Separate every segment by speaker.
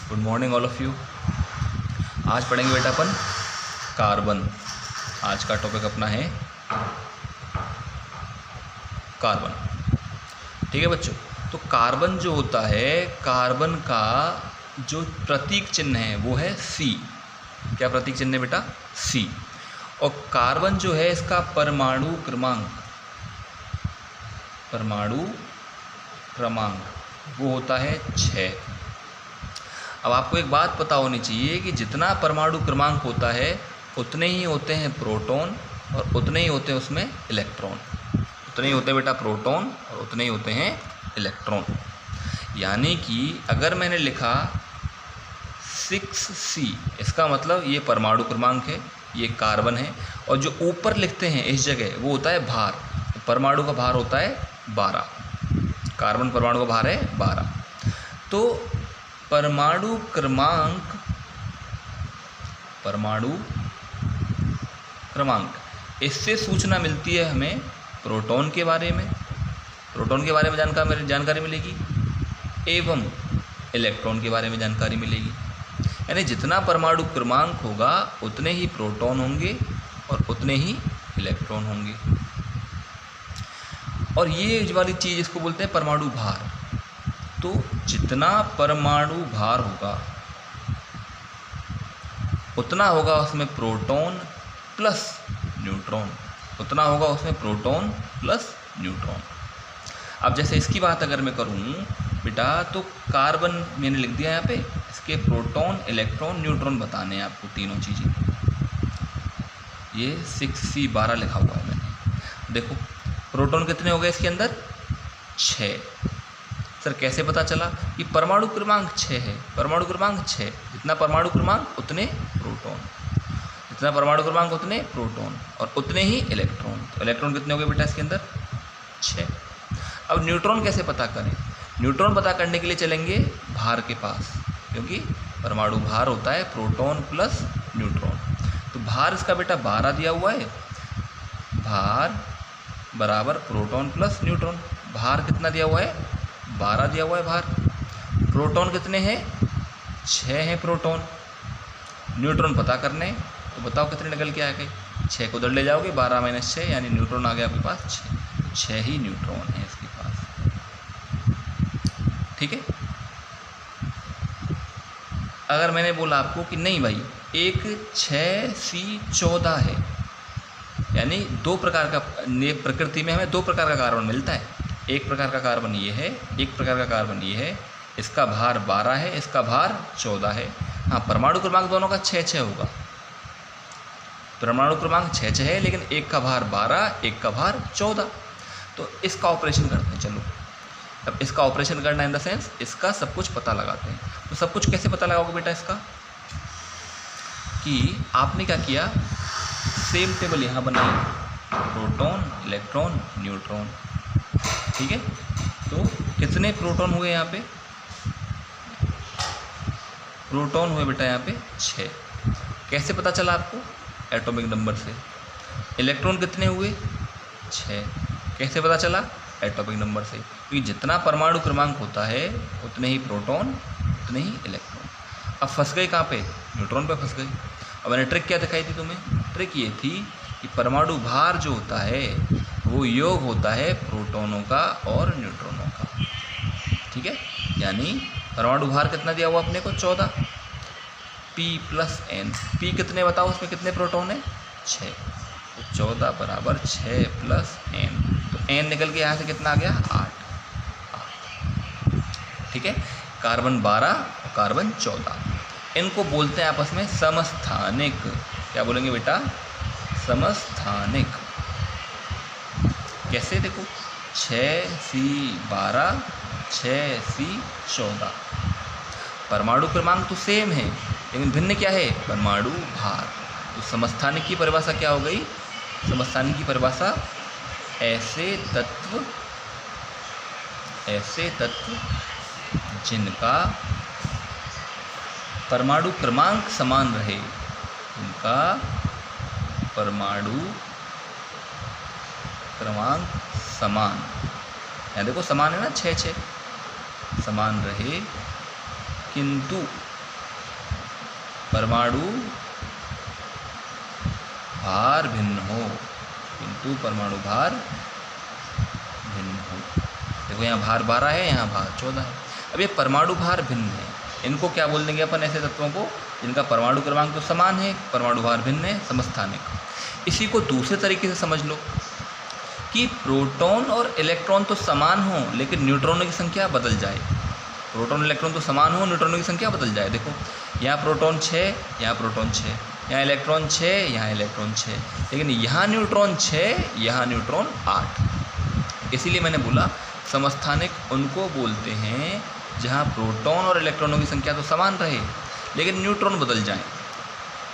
Speaker 1: Good morning all of you. आज पढ़ेंगे बेटा अपन कार्बन। आज का टॉपिक अपना है कार्बन। ठीक है बच्चों। तो कार्बन जो होता है, कार्बन का जो प्रतीक चिन्ह है वो है सी। क्या प्रतीक चिन्ह है बेटा? सी। और कार्बन जो है इसका परमाणु क्रमांक वो होता है 6। अब आपको एक बात पता होनी चाहिए कि जितना परमाणु क्रमांक होता है उतने ही होते हैं प्रोटॉन और उतने ही होते हैं उसमें इलेक्ट्रॉन। उतने ही होते हैं बेटा प्रोटॉन और उतने ही होते हैं इलेक्ट्रॉन। यानी कि अगर मैंने लिखा 6C, इसका मतलब ये परमाणु क्रमांक है, ये कार्बन है। और जो ऊपर लिखते हैं इस जगह वो होता है भार। परमाणु का भार होता है 12। कार्बन परमाणु का भार है 12। तो परमाणु क्रमांक इससे सूचना मिलती है हमें प्रोटॉन के बारे में जानकारी मिलेगी एवं इलेक्ट्रॉन के बारे में जानकारी मिलेगी। यानी जितना परमाणु क्रमांक होगा उतने ही प्रोटॉन होंगे और उतने ही इलेक्ट्रॉन होंगे। और ये वाली चीज़ इसको बोलते हैं परमाणु भार। तो जितना परमाणु भार होगा उतना होगा उसमें प्रोटॉन प्लस न्यूट्रॉन। अब जैसे इसकी बात अगर मैं करूं बेटा, तो कार्बन मैंने लिख दिया यहाँ पे, इसके प्रोटॉन इलेक्ट्रॉन न्यूट्रॉन बताने हैं आपको तीनों चीज़ें। ये 6C12 लिखा हुआ है मैंने। देखो प्रोटॉन कितने हो गए इसके अंदर? 6। सर कैसे पता चला? कि परमाणु क्रमांक 6 है। परमाणु क्रमांक 6, जितना परमाणु क्रमांक उतने प्रोटॉन, जितना परमाणु क्रमांक उतने प्रोटॉन और उतने ही इलेक्ट्रॉन। तो इलेक्ट्रॉन कितने हो गए बेटा इसके अंदर? 6। अब न्यूट्रॉन कैसे पता करें? न्यूट्रॉन पता करने के लिए चलेंगे भार के पास, क्योंकि परमाणु भार होता है प्रोटॉन प्लस न्यूट्रॉन। तो भार इसका बेटा 12 दिया हुआ है। भार बराबर प्रोटॉन प्लस न्यूट्रॉन। भार कितना दिया हुआ है? 12 दिया हुआ है भार। प्रोटॉन कितने हैं? 6 हैं प्रोटॉन। न्यूट्रॉन पता करने, तो बताओ कितने निकल के आ गए? 6 को उधर ले जाओगे, 12 - 6 यानी न्यूट्रॉन आ गया आपके पास 6 ही न्यूट्रॉन है इसके पास। ठीक है। अगर मैंने बोला आपको कि नहीं भाई एक 6C14 है, यानी दो प्रकार का, प्रकृति में हमें 2 प्रकार का कार्बन मिलता है। एक प्रकार का कार्बन ये है, एक प्रकार का कार्बन ये है। इसका भार 12 है, इसका भार 14 है। हाँ, परमाणु क्रमांक दोनों का 6-6 होगा। परमाणु क्रमांक 6-6 है, लेकिन एक का भार 12, एक का भार 14। तो इसका ऑपरेशन करते हैं। चलो अब इसका ऑपरेशन करना इन द सेंस इसका सब कुछ पता लगाते हैं। तो सब कुछ कैसे पता लगाओगे बेटा इसका? कि आपने क्या किया, सेम टेबल यहाँ बनाई, प्रोटॉन इलेक्ट्रॉन न्यूट्रॉन। ठीक है। तो कितने प्रोटॉन हुए यहाँ पे? प्रोटॉन हुए बेटा यहाँ पे 6। कैसे पता चला आपको? एटॉमिक नंबर से। इलेक्ट्रॉन कितने हुए? 6। कैसे पता चला? एटॉमिक नंबर से। क्योंकि जितना परमाणु क्रमांक होता है उतने ही प्रोटॉन उतने ही इलेक्ट्रॉन। अब फंस गए कहाँ पे? न्यूट्रॉन पे फंस गए। अब मैंने ट्रिक क्या दिखाई थी तुम्हें? ट्रिक ये थी कि परमाणु भार जो होता है वो योग होता है प्रोटॉनों का और न्यूट्रॉनों का। ठीक है। यानी परमाणु भार कितना दिया हुआ अपने को? 14। P + N। P कितने बताओ, उसमें कितने प्रोटॉन है? 6। तो 14 बराबर 6 + N। तो N निकल के यहाँ से कितना आ गया? 8। ठीक है। कार्बन 12 और कार्बन 14, इनको बोलते हैं आपस में समस्थानिक। क्या बोलेंगे बेटा? समस्थानिक। कैसे? देखो 6C12 6C14, परमाणु क्रमांक तो सेम है लेकिन भिन्न क्या है? परमाणु भार। तो समस्थानिक की परिभाषा क्या हो गई? समस्थानिक की परिभाषा ऐसे तत्व जिनका परमाणु क्रमांक समान रहे, उनका परमाणु क्रमांक समान, यहाँ देखो समान है ना, 6-6 समान रहे, किंतु परमाणु भार भिन्न हो, किंतु परमाणु भार भिन्न हो। देखो यहाँ भार 12 है, यहाँ भार 14 है। अब ये परमाणु भार भिन्न है, इनको क्या बोल देंगे अपन ऐसे तत्वों को जिनका परमाणु क्रमांक तो समान है, परमाणु भार भिन्न है, समस्थानिक। इसी को दूसरे तरीके से समझ लो कि प्रोटॉन और इलेक्ट्रॉन तो समान हो लेकिन न्यूट्रॉनों की संख्या बदल जाए। प्रोटॉन इलेक्ट्रॉन तो समान हो, न्यूट्रॉनों की संख्या बदल जाए। देखो यहाँ प्रोटॉन 6, यहाँ प्रोटॉन 6, यहाँ इलेक्ट्रॉन 6, यहाँ इलेक्ट्रॉन 6, लेकिन यहाँ न्यूट्रॉन 6, यहाँ न्यूट्रॉन 8। इसीलिए मैंने बोला समस्थानिक उनको बोलते हैं जहाँ प्रोटॉन और इलेक्ट्रॉनों की संख्या तो समान रहे लेकिन न्यूट्रॉन बदल जाएं।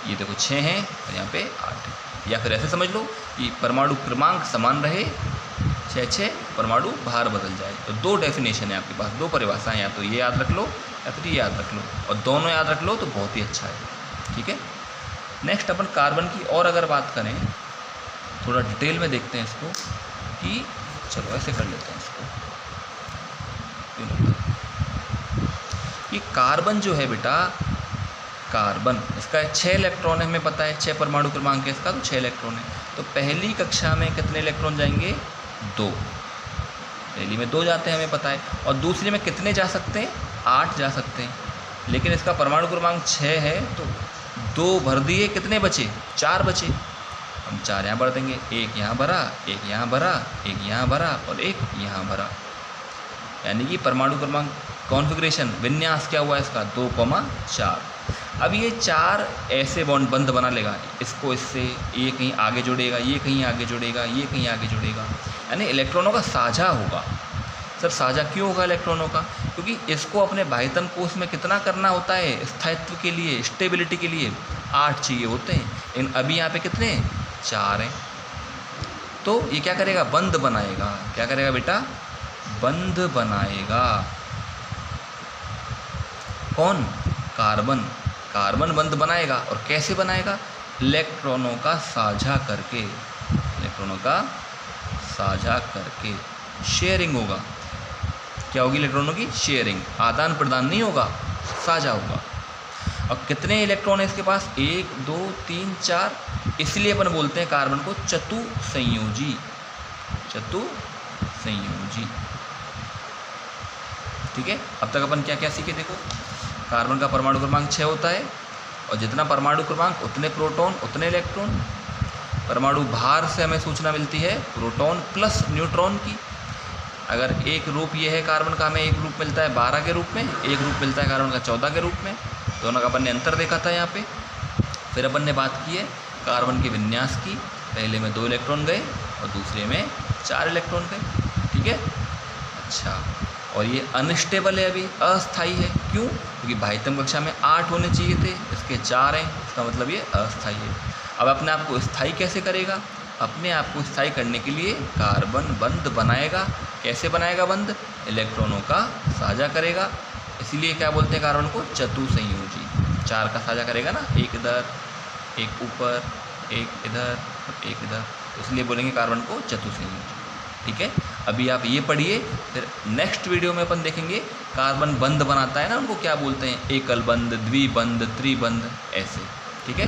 Speaker 1: ये देखो 6 हैं और यहाँ पे 8 है। या फिर ऐसे समझ लो कि परमाणु क्रमांक समान रहे, 6 परमाणु भार बदल जाए। तो दो डेफिनेशन है आपके पास, दो परिभाषाएं, या तो ये याद रख लो या फिर ये याद रख लो, और दोनों याद रख लो तो बहुत ही अच्छा है। ठीक है, नेक्स्ट अपन कार्बन की और अगर बात करें, थोड़ा डिटेल में देखते हैं इसको कि चलो ऐसे कर लेते हैं इसको कि कार्बन जो है बेटा, कार्बन इसका 6 इलेक्ट्रॉन है, हमें पता है 6 परमाणु क्रमांक है इसका, तो 6 इलेक्ट्रॉन है। तो पहली कक्षा में कितने इलेक्ट्रॉन जाएंगे? 2। पहली में 2 जाते हैं हमें पता है, और दूसरी में कितने जा सकते हैं? 8 जा सकते हैं। लेकिन इसका परमाणु क्रमांक 6 है तो 2 भर दिए, कितने बचे? 4 बचे। हम 4 यहाँ भर देंगे, एक यहाँ भरा, एक यहाँ भरा, एक यहाँ भरा और एक यहाँ भरा। यानी कि परमाणु क्रमांक कॉन्फ़िगरेशन विन्यास क्या हुआ इसका? 2,4। अब ये 4 ऐसे बॉन्ड बंद बना लेगा, इसको इससे, ये कहीं आगे जुड़ेगा, ये कहीं आगे जुड़ेगा, ये कहीं आगे जुड़ेगा, यानी इलेक्ट्रॉनों का साझा होगा। सर साझा क्यों होगा इलेक्ट्रॉनों का? क्योंकि इसको अपने बाह्यतम कोश में कितना करना होता है स्थायित्व के लिए, स्टेबिलिटी के लिए? 8 चाहिए होते हैं, लेकिन अभी यहाँ पे कितने? 4 हैं। तो ये क्या करेगा? बंद बनाएगा। क्या करेगा बेटा? बंद बनाएगा। कौन? कार्बन। कार्बन बंद बनाएगा, और कैसे बनाएगा? इलेक्ट्रॉनों का साझा करके, इलेक्ट्रॉनों का साझा करके शेयरिंग होगा। क्या होगी? इलेक्ट्रॉनों की शेयरिंग, आदान प्रदान नहीं होगा, साझा होगा। और कितने इलेक्ट्रॉन है इसके पास? 1 2 3 4, इसलिए अपन बोलते हैं कार्बन को चतुसंयोजी। चतुसंयोजी। ठीक है, अब तक अपन क्या क्या सीखे? देखो, कार्बन का परमाणु क्रमांक 6 होता है, और जितना परमाणु क्रमांक उतने प्रोटॉन उतने इलेक्ट्रॉन। परमाणु भार से हमें सूचना मिलती है प्रोटॉन प्लस न्यूट्रॉन की। अगर एक रूप ये है कार्बन का, हमें एक रूप मिलता है 12 के रूप में, एक रूप मिलता है कार्बन का 14 के रूप में। दोनों का अपन ने अंतर देखा था यहाँ पे। फिर अपन ने बात की है कार्बन के विन्यास की। पहले में 2 इलेक्ट्रॉन गए और दूसरे में 4 इलेक्ट्रॉन गए। ठीक है, अच्छा, और ये अनस्टेबल है, अभी अस्थाई है। क्यों? क्योंकि बाह्यतम कक्षा में 8 होने चाहिए थे, इसके 4 हैं, इसका मतलब ये अस्थाई है। अब अपने आप को स्थाई कैसे करेगा? अपने आप को स्थाई करने के लिए कार्बन बंद बनाएगा। कैसे बनाएगा बंद? इलेक्ट्रॉनों का साझा करेगा। इसीलिए क्या बोलते हैं कार्बन को? चतुसंयोजी। 4 का साझा करेगा ना, एक इधर, एक ऊपर, एक इधर और एक इधर, इसलिए बोलेंगे कार्बन को चतुसंयोजी। ठीक है, अभी आप ये पढ़िए, फिर नेक्स्ट वीडियो में अपन देखेंगे कार्बन बंद बनाता है ना, उनको क्या बोलते हैं? एकल बंद, द्विबंद, त्रिबंद, ऐसे। ठीक है।